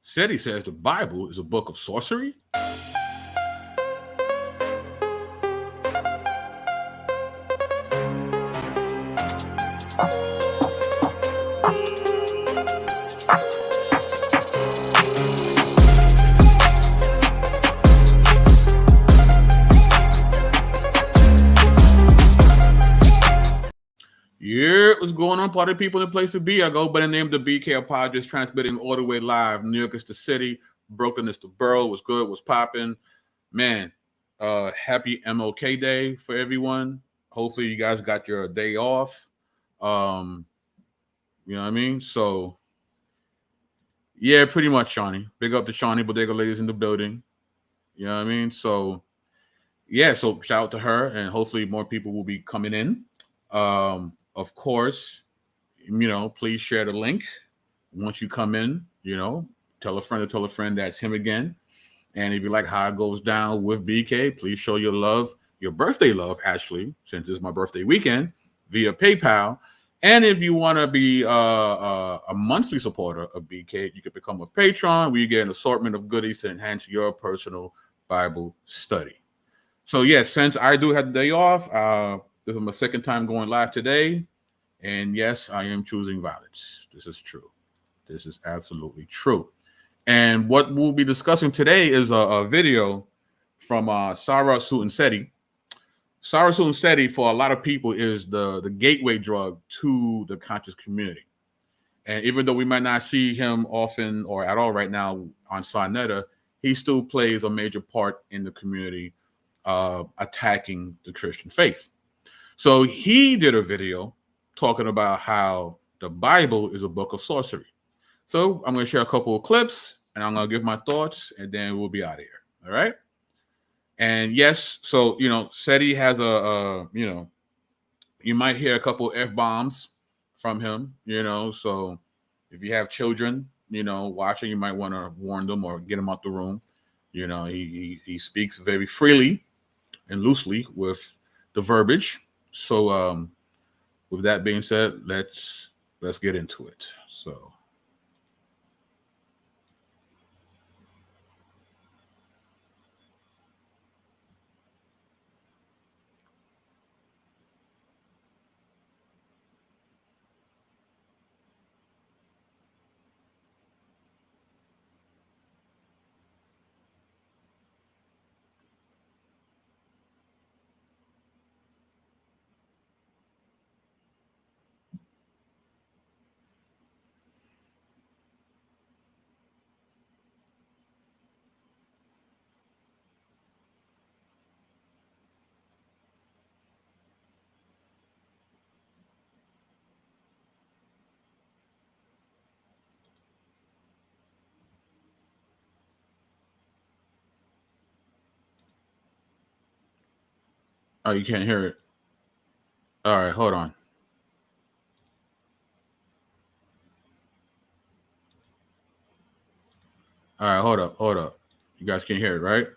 SETI says the Bible is a book of sorcery. Yeah, what's going on, party people? The place to be. I go by the name of the BK Apologist, transmitting all the way live. New York is the city, Brooklyn is the borough. What's good? What's popping? Man, happy MLK Day for everyone. Hopefully, you guys got your day off. You know what I mean? So, yeah, pretty much, Shawnee. Big up to Shawnee Bodega ladies in the building. You know what I mean? So, yeah, so shout out to her, and hopefully more people will be coming in. Of course, please share the link once you come in. Tell a friend to tell a friend that's him again. And if you like how it goes down with BK, please show your love, your birthday love, actually, since it's my birthday weekend, via PayPal. And if you want to be a monthly supporter of BK, you can become a patron where you get an assortment of goodies to enhance your personal Bible study. So, yes, since I do have the day off, this is my second time going live today. And yes, I am choosing violence. This is true. This is absolutely true. And what we'll be discussing today is a video from SARA SUTEN SETI. SARA SUTEN SETI, for a lot of people, is the gateway drug to the conscious community. And even though we might not see him often or at all right now on Sonetta, he still plays a major part in the community attacking the Christian faith. So he did a video talking about how the Bible is a book of sorcery. So I'm going to share a couple of clips and I'm going to give my thoughts and then we'll be out of here. All right. And yes, so, SETI has you might hear a couple F-bombs from him, so if you have children, watching, you might want to warn them or get them out the room. He speaks very freely and loosely with the verbiage. So with that being said, let's get into it. So oh, you can't hear it. All right, hold on. All right, hold up. You guys can hear it, right?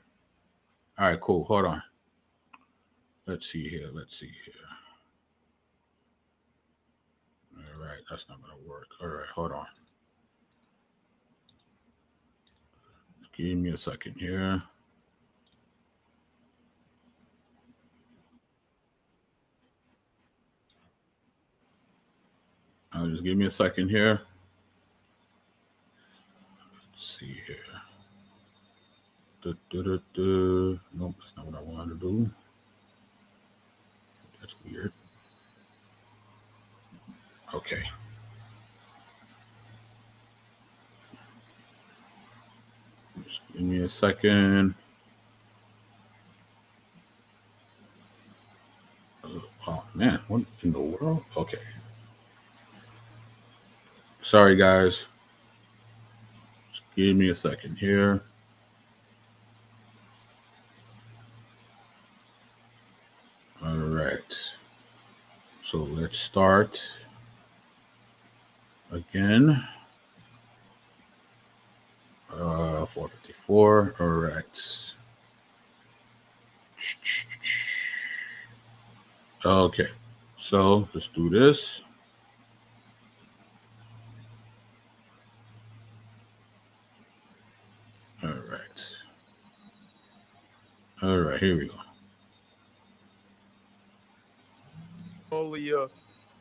All right, cool. Hold on. Let's see here. All right, that's not gonna work. All right, hold on. Just give me a second here. Just give me a second here. Let's see here. Nope, that's not what I wanted to do. That's weird. Okay. Just give me a second. Oh man, what in the world? Okay. Sorry guys. Just give me a second here. All right. So let's start again. 454. All right. Okay. So let's do this. All right, here we go.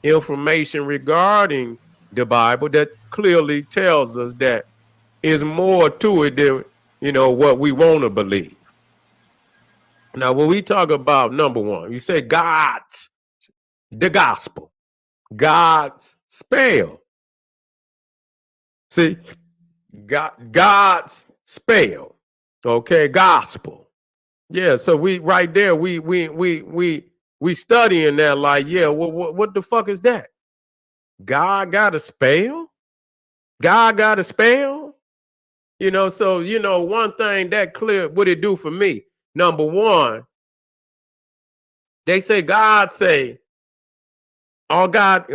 Information regarding the Bible that clearly tells us that is more to it than, what we want to believe. Now, when we talk about number one, you say the gospel, God's spell. See, God's spell. Okay, gospel. Yeah, so we right there, we studying that like, yeah, what the fuck is that? God got a spell? God got a spell? So one thing that clear, what it do for me? Number one, they say all God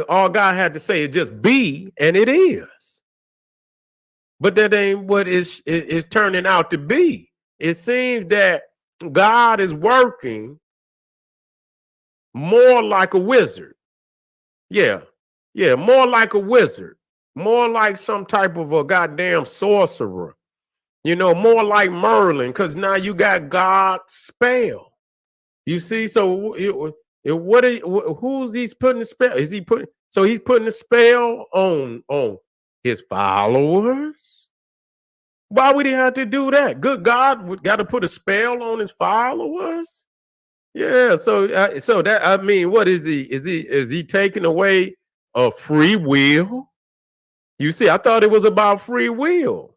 had to say is just be, and it is. But that ain't what is turning out to be. It seems that God is working more like a wizard. Yeah, more like a wizard, more like some type of a goddamn sorcerer. More like Merlin, because now you got God's spell. You see, so who's he's putting the spell? Is he putting? So he's putting a spell on his followers. Why would he have to do that? Good God, got to put a spell on his followers. Yeah, so that, I mean, what is he? Is he taking away a free will? You see, I thought it was about free will.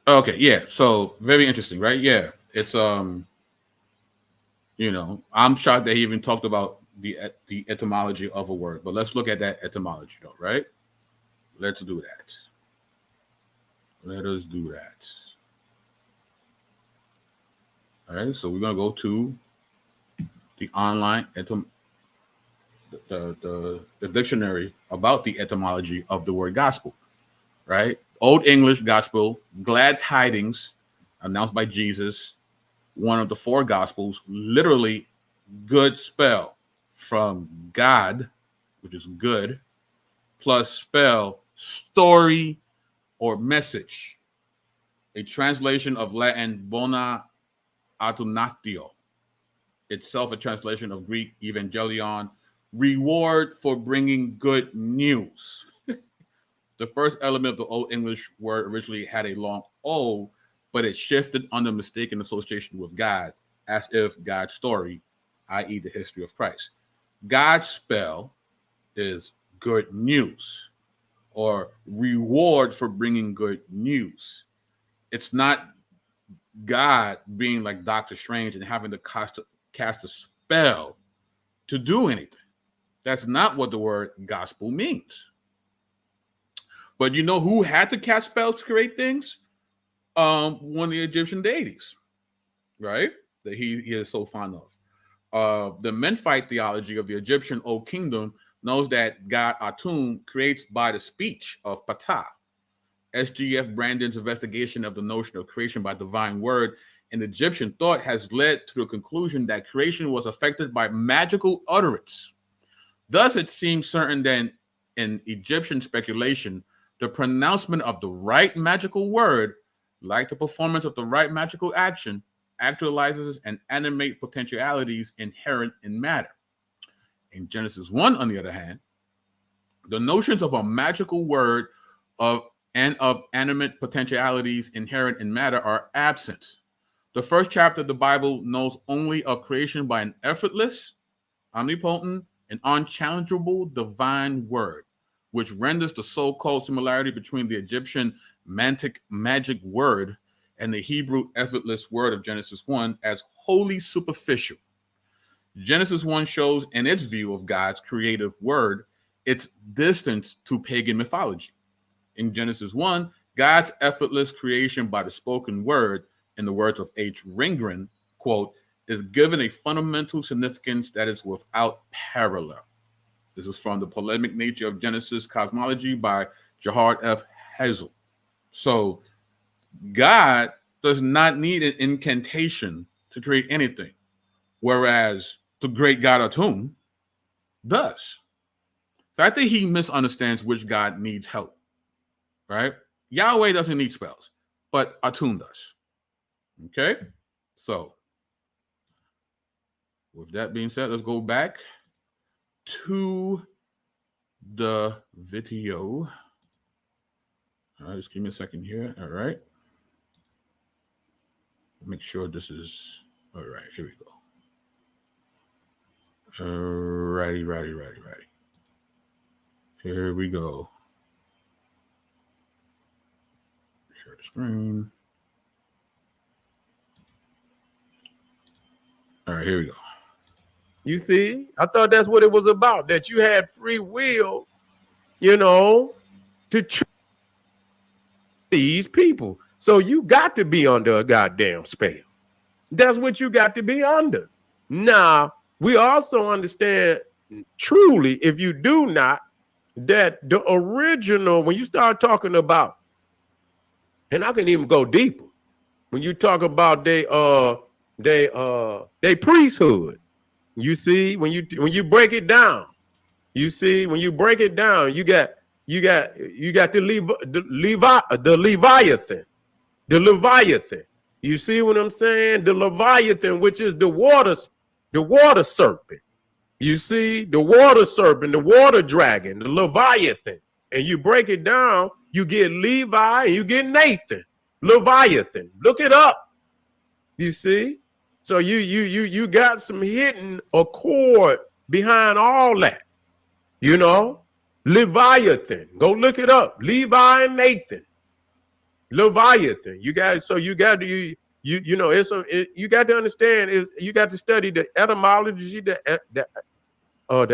Okay, yeah. So very interesting, right? Yeah, it's I'm shocked that he even talked about the etymology of a word. But let's look at that etymology, though, right? Let's do that. Let us do that. All right. So we're gonna go to the online the dictionary about the etymology of the word gospel. Right? Old English gospel, glad tidings, announced by Jesus, one of the four gospels, literally good spell from God, which is good, plus spell story or message, a translation of Latin bona attunatio, itself a translation of Greek evangelion, reward for bringing good news. The first element of the Old English word originally had a long O, but it shifted under mistaken association with God, as if God's story, i.e., the history of Christ. God's spell is good news or reward for bringing good news. It's not God being like Doctor Strange and having to cast a spell to do anything. That's not what the word gospel means. But you know who had to cast spells to create things? One of the Egyptian deities, right? That he is so fond of. The Memphite theology of the Egyptian Old Kingdom knows that God Atum creates by the speech of Ptah. SGF Brandon's investigation of the notion of creation by divine word in Egyptian thought has led to the conclusion that creation was affected by magical utterance. Thus, it seems certain that in Egyptian speculation, the pronouncement of the right magical word, like the performance of the right magical action, actualizes and animate potentialities inherent in matter. In Genesis 1, on the other hand, the notions of a magical word of animate potentialities inherent in matter are absent. The first chapter of the Bible knows only of creation by an effortless, omnipotent, and unchallengeable divine word, which renders the so-called similarity between the Egyptian mantic magic word and the Hebrew effortless word of Genesis 1 as wholly superficial. Genesis 1 shows in its view of God's creative word its distance to pagan mythology. In Genesis 1, God's effortless creation by the spoken word, in the words of H. Ringren, quote, is given a fundamental significance that is without parallel. This is from The Polemic Nature of Genesis Cosmology by Gerhard F. Hazel. So God does not need an incantation to create anything, whereas the great God Atum does. So I think he misunderstands which God needs help, right? Yahweh doesn't need spells, but Atum does. Okay? So with that being said, let's go back to the video. All right, just give me a second here. All right. Make sure this is all right. Here we go. Righty. Here we go. Share the screen. All right, here we go. You see, I thought that's what it was about, that you had free will, you know, to choose these people. So you got to be under a goddamn spell. That's what you got to be under. Now, we also understand truly, if you do not, that the original, when you start talking about, and I can even go deeper, when you talk about they priesthood, you see, when you break it down, you see, when you break it down, you got the Leviathan. You see what I'm saying? The Leviathan, which is the water serpent. You see, the water serpent, the water dragon, the Leviathan. And you break it down, you get Levi and you get Nathan. Leviathan. Look it up. You see? So you got some hidden accord behind all that. You know? Leviathan. Go look it up. Levi and Nathan. Leviathan. You got to understand is you got to study the etymology, the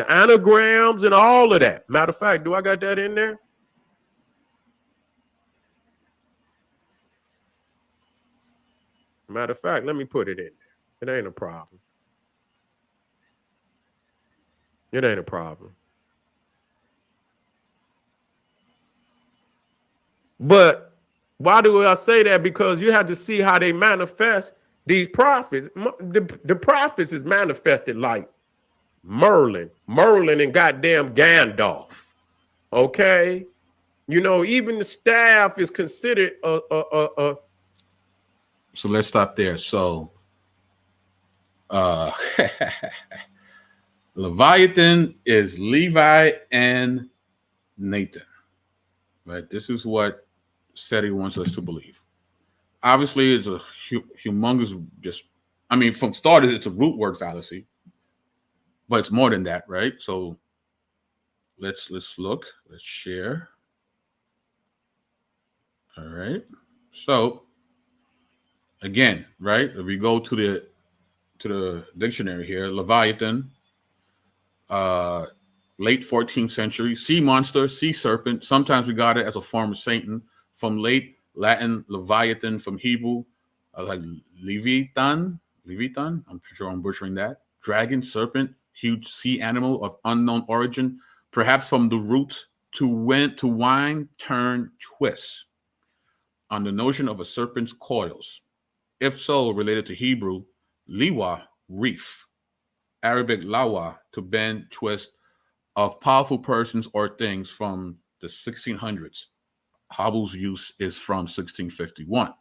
anagrams and all of that. Matter of fact, do I got that in there? Matter of fact, let me put it in there. It ain't a problem. It ain't a problem. But why do I say that? Because you have to see how they manifest these prophets. The prophets is manifested like Merlin and goddamn Gandalf. Okay? You know, even the staff is considered a So let's stop there. So Leviathan is Levi and Nathan. Right? This is what SETI wants us to believe. Obviously, it's a humongous, from starters, it's a root word fallacy, but it's more than that, right? So let's look, let's share. All right. So again, right? If we go to the dictionary here, Leviathan, late 14th century, sea monster, sea serpent, sometimes regarded as a form of Satan. From late Latin, Leviathan, from Hebrew, like Leviathan. I'm sure I'm butchering that. Dragon, serpent, huge sea animal of unknown origin, perhaps from the root to wind, turn, twist, on the notion of a serpent's coils. If so, related to Hebrew, liwa, reef, Arabic lawa, to bend, twist, of powerful persons or things from the 1600s. Hobble's use is from 1651. All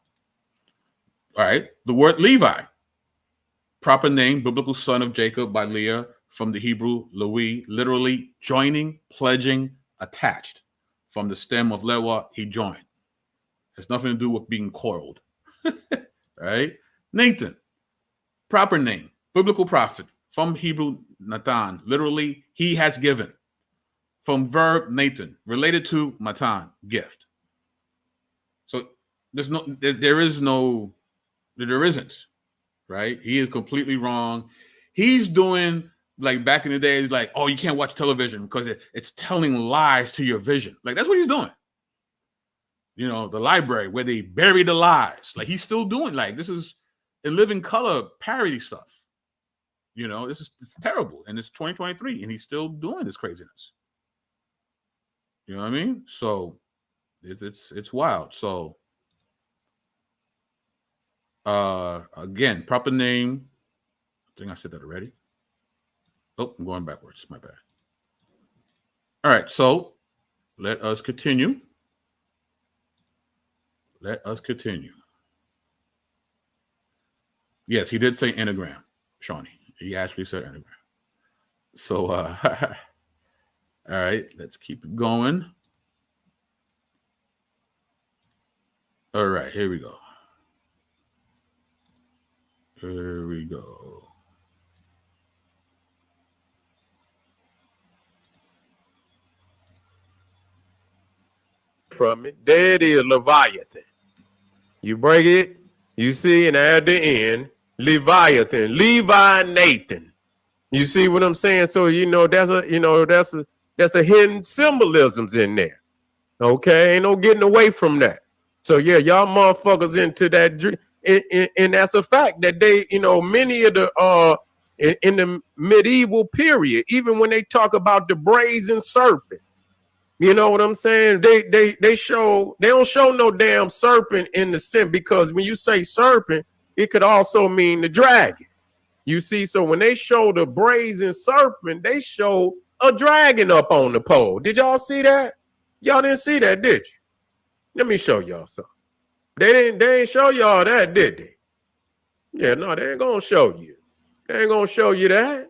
right. The word Levi, proper name, biblical son of Jacob by Leah, from the Hebrew Lewi, literally joining, pledging, attached. From the stem of lewa, he joined. Has nothing to do with being coiled. All right. Nathan, proper name, biblical prophet, from Hebrew Nathan, literally he has given. From verb Nathan, related to matan, gift. So there isn't, right? He is completely wrong. He's doing like back in the day, he's like, oh, you can't watch television because it's telling lies to your vision. Like that's what he's doing. the library where they bury the lies. Like he's still doing this is in living color parody stuff. It's terrible, and it's 2023, and he's still doing this craziness. You know what I mean? So it's wild. So again, proper name. I think I said that already. Oh, I'm going backwards. My bad. All right, so let us continue. Yes, he did say anagram, Shawnee. He actually said anagram. So, all right, let's keep it going. All right, here we go. From it, there it is, Leviathan. You break it, you see, and at the end, Leviathan, Levi Nathan. You see what I'm saying? So that's a hidden symbolisms in there. Okay, ain't no getting away from that. So yeah, y'all motherfuckers into that dream, and that's a fact that they, many of the in the medieval period, even when they talk about the brazen serpent, you know what I'm saying? They don't show no damn serpent in the sense, because when you say serpent, it could also mean the dragon. You see, so when they show the brazen serpent, they show a dragon up on the pole. Did y'all see that? Y'all didn't see that, did you? Let me show y'all something. They ain't show y'all that, did they? Yeah, no, they ain't gonna show you. They ain't gonna show you that.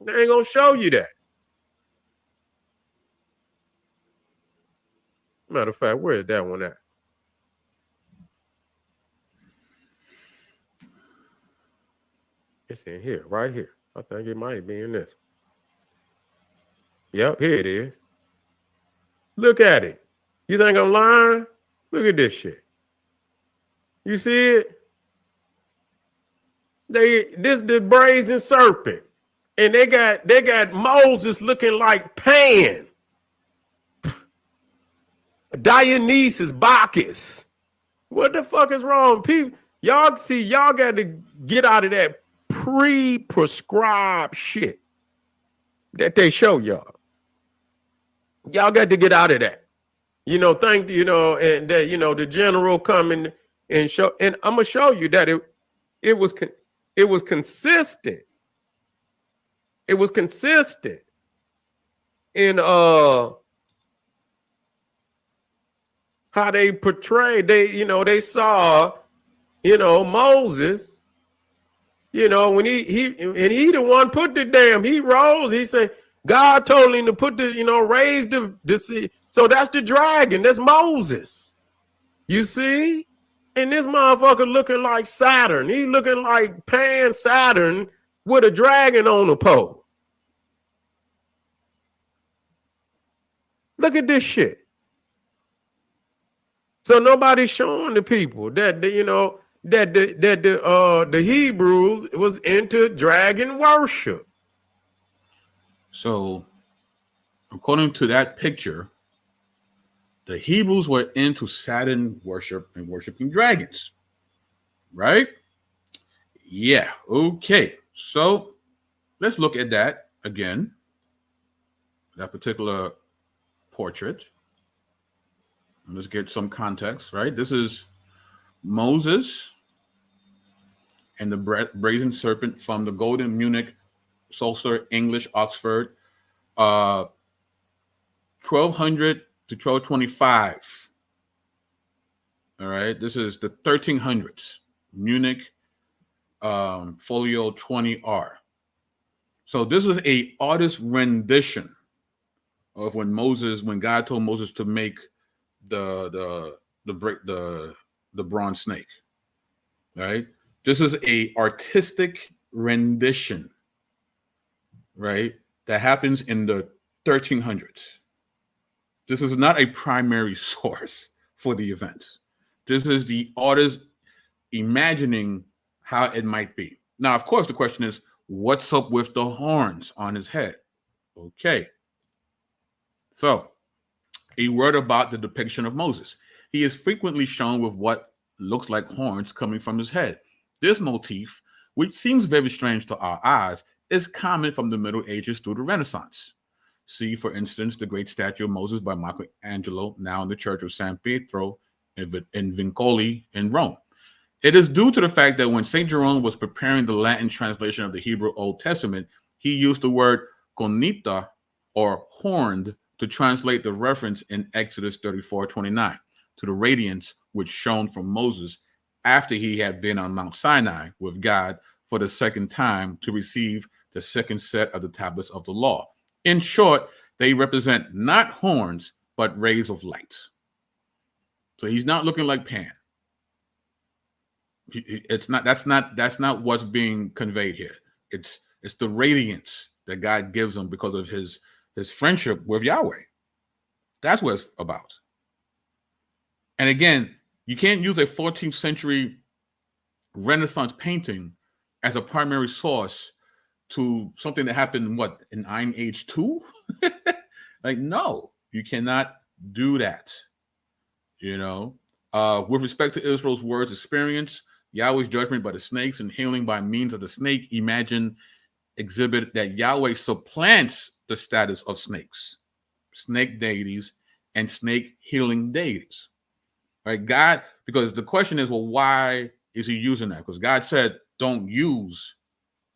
They ain't gonna show you that. Matter of fact, where is that one at? It's in here, right here. I think it might be in this. Yep, here it is. Look at it. You think I'm lying? Look at this shit. You see it? This the brazen serpent. And they got Moses looking like Pan. Dionysus, Bacchus. What the fuck is wrong? People, y'all got to get out of that pre-prescribed shit that they show y'all. Y'all got to get out of that. And that, the general coming and show, and I'm gonna show you that it was consistent. It was consistent in how they portrayed. They saw, Moses, when he the one put the damn, he rose, he said, God told him to put raise the sea. So that's the dragon. That's Moses. You see? And this motherfucker looking like Saturn. He looking like Pan Saturn with a dragon on the pole. Look at this shit. So nobody's showing the people that the Hebrews was into dragon worship. So, according to that picture, the Hebrews were into Saturn worship and worshiping dragons, right? Yeah. Okay. So let's look at that again. That particular portrait. And let's get some context, right? This is Moses and the brazen serpent from the Golden Munich, Sulzer, English, Oxford, 1200 to 1225. All right, this is the 1300s, Munich, folio 20R. So this is a artist rendition of when God told Moses to make the bronze snake. Right? This is a artistic rendition, right? That happens in the 1300s. This is not a primary source for the events. This is the artist imagining how it might be. Now, of course, the question is, what's up with the horns on his head? Okay. So a word about the depiction of Moses. He is frequently shown with what looks like horns coming from his head. This motif, which seems very strange to our eyes, is common from the Middle Ages through the Renaissance. See, for instance, the great statue of Moses by Michelangelo, now in the Church of San Pietro in Vincoli in Rome. It is due to the fact that when St. Jerome was preparing the Latin translation of the Hebrew Old Testament, he used the word cornita, or horned, to translate the reference in Exodus 34:29 to the radiance which shone from Moses after he had been on Mount Sinai with God for the second time to receive the second set of the tablets of the law. In short, they represent not horns, but rays of light. So he's not looking like Pan. It's not. That's not what's being conveyed here. It's the radiance that God gives him because of his friendship with Yahweh. That's what it's about. And again, you can't use a 14th century Renaissance painting as a primary source to something that happened in Iron Age 2. Like, no, you cannot do that. With respect to Israel's words experience, Yahweh's judgment by the snakes and healing by means of the snake, imagine exhibit that Yahweh supplants the status of snakes, snake deities, and snake healing deities. Right? God, because the question is, well, why is he using that? Because God said, don't use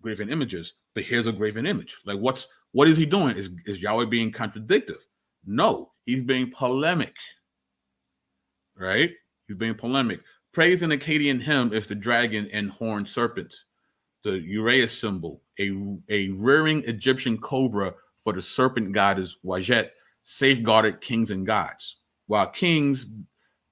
graven images, but here's a graven image. Like, what is he doing? Is Yahweh being contradictive? No, he's being polemic. Right? He's being polemic. Praise in Akkadian hymn is the dragon and horned serpent, the Uraeus symbol, a rearing Egyptian cobra for the serpent goddess Wajet, safeguarded kings and gods, while kings,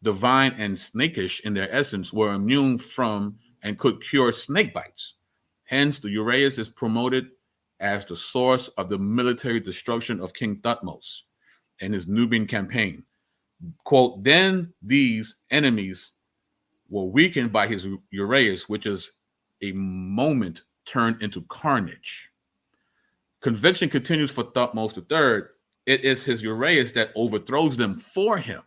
divine and snakish in their essence, were immune from and could cure snake bites. Hence, the Uraeus is promoted as the source of the military destruction of King Thutmose and his Nubian campaign. Quote, then these enemies were weakened by his Uraeus, which is a moment turned into carnage. Conviction continues for Thutmose III. It is his Uraeus that overthrows them for him,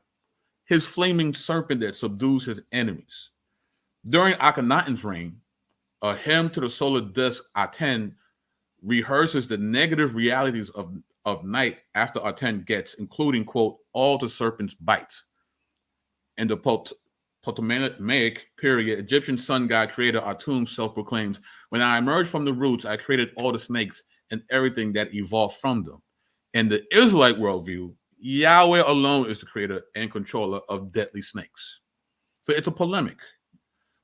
his flaming serpent that subdues his enemies. During Akhenaten's reign, a hymn to the solar disk Aten rehearses the negative realities of night after Aten gets, including, quote, all the serpent's bites. In the Ptolemaic period, Egyptian sun god creator Atum self-proclaims, when I emerged from the roots, I created all the snakes and everything that evolved from them. In the Israelite worldview, Yahweh alone is the creator and controller of deadly snakes. So it's a polemic.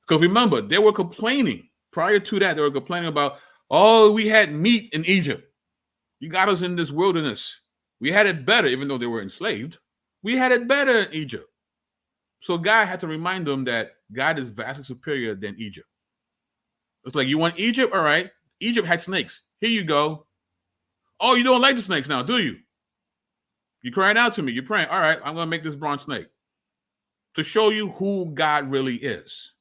Because remember, they were complaining. Prior to that, they were complaining about, oh, we had meat in Egypt. You got us in this wilderness. We had it better, even though they were enslaved. We had it better in Egypt. So God had to remind them that God is vastly superior than Egypt. It's like, you want Egypt? All right. Egypt had snakes. Here you go. Oh, you don't like the snakes now, do you? You're crying out to me. You're praying. All right, I'm going to make this bronze snake to show you who God really is.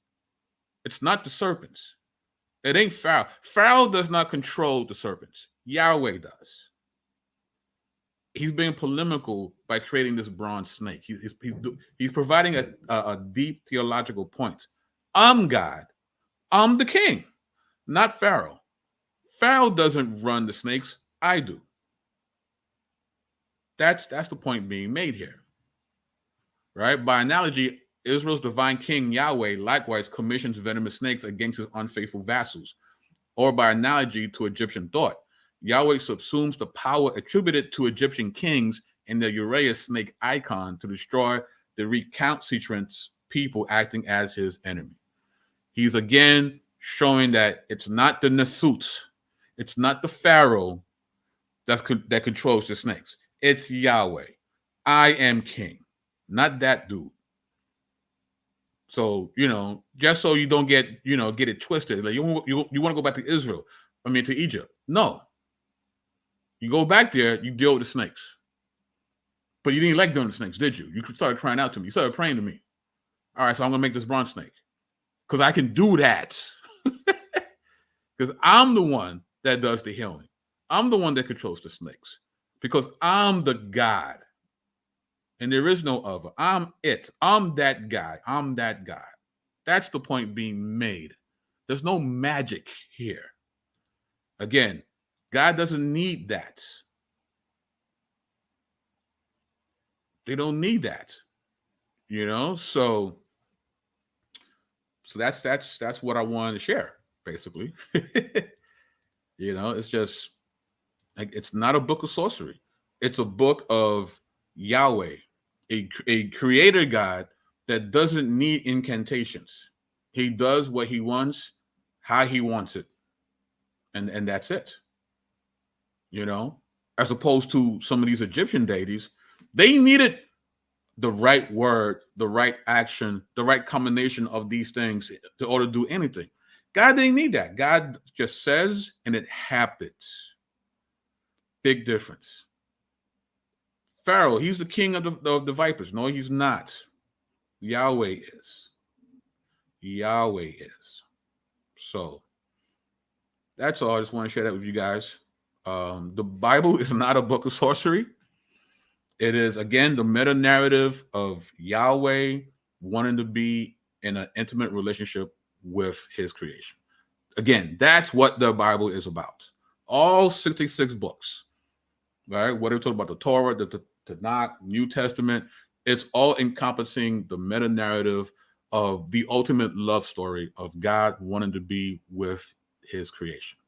It's not the serpents. It ain't Pharaoh. Pharaoh does not control the serpents. Yahweh does. He's being polemical by creating this bronze snake. He's providing a deep theological point. I'm God. I'm the king, not Pharaoh. Pharaoh doesn't run the snakes. I do. That's the point being made here. Right? By analogy, Israel's divine king Yahweh likewise commissions venomous snakes against his unfaithful vassals. Or by analogy to Egyptian thought, Yahweh subsumes the power attributed to Egyptian kings in the Uraeus snake icon to destroy the recalcitrant people acting as his enemy. He's again showing that it's not the Nasut, it's not the Pharaoh that controls the snakes. It's Yahweh. I am king, not that dude. So, just so you don't get it twisted. Like you want to go back to to Egypt. No. You go back there, you deal with the snakes. But you didn't like dealing with the snakes, did you? You started crying out to me. You started praying to me. All right, so I'm going to make this bronze snake. Because I can do that. Because I'm the one that does the healing. I'm the one that controls the snakes. Because I'm the God. and there is no other. I'm it. I'm that guy. I'm that guy. That's the point being made. There's no magic here. Again, God doesn't need that. They don't need that. You know, so that's what I wanted to share, basically. You know, it's just like it's not a book of sorcery. It's a book of Yahweh, a creator God that doesn't need incantations. He does what he wants, how he wants it, and that's it. You know, as opposed to some of these Egyptian deities, they needed the right word, the right action, the right combination of these things in order to do anything. God didn't need that. God just says and it happens. Big difference. Pharaoh, he's the king of the vipers. No, he's not. Yahweh is. Yahweh is. So that's all. I just want to share that with you guys. The Bible is not a book of sorcery. It is, again, the meta narrative of Yahweh wanting to be in an intimate relationship with his creation. Again, that's what the Bible is about. All 66 books, right? Whether we're talking about the Torah, the Tanakh, New Testament, it's all encompassing the meta narrative of the ultimate love story of God wanting to be with his creation.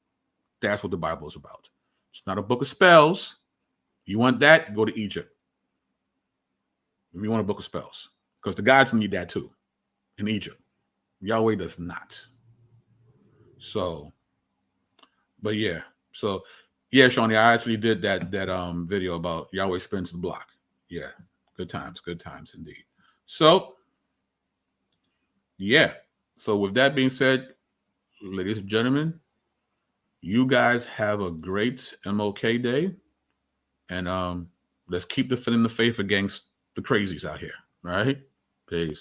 That's what the Bible is about. It's not a book of spells. You want that, go to Egypt. If you want a book of spells, because the gods need that too in Egypt. Yahweh does not. So, but yeah. So, yeah, Shawnee, I actually did that video about Yahweh spins the block. Yeah, good times indeed. So, yeah. So, with that being said, ladies and gentlemen, you guys have a great MOK day, and let's keep defending the faith against the crazies out here. Right? Peace.